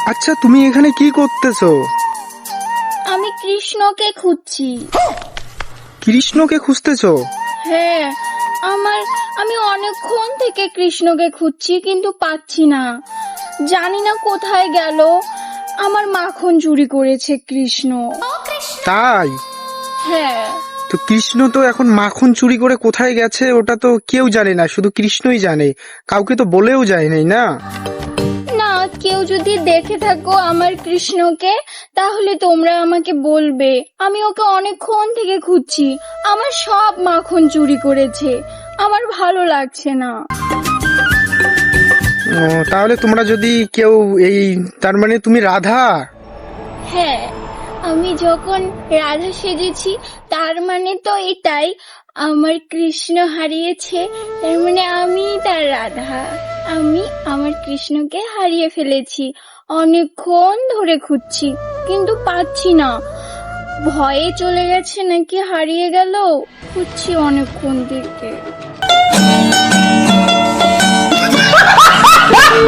আচ্ছা, তুমি এখানে কি করতেছো? আমি কৃষ্ণকে খুঁজছি। কৃষ্ণকে খুঁজতেছো? হ্যাঁ, আমি অনেকক্ষণ থেকে কৃষ্ণকে খুঁজছি কিন্তু পাচ্ছি না। জানি না কোথায় গেল। আমার মাখন চুরি করেছে কৃষ্ণ। তাই? হ্যাঁ। তো কৃষ্ণ তো এখন মাখন চুরি করে কোথায় গেছে ওটা তো কেউ জানে না, শুধু কৃষ্ণই জানে। কাউকে তো বলেও যায় নাই না? না, কেউ যদি দেখে থাকো আমার কৃষ্ণকে তাহলে তোমরা আমাকে বলবে। আমি ওকে অনেকক্ষণ থেকে খুঁজছি। আমার সব মাখন চুরি করেছে। আমার ভালো লাগছে না। ও, তাহলে তোমরা যদি কেউ এই, তার মানে তুমি রাধা? হ্যাঁ, আমি যখন রাধা সেজেছি তার মানে তো এটাই, আমার কৃষ্ণ হারিয়েছে, তার মানে আমি তার রাধা। আমি আমার কৃষ্ণকে হারিয়ে ফেলেছি। অনেকক্ষণ ধরে খুঁজছি কিন্তু পাচ্ছি না। ভয়ে চলে গেছে নাকি হারিয়ে গেল, খুঁজছি অনেকক্ষণ থেকে।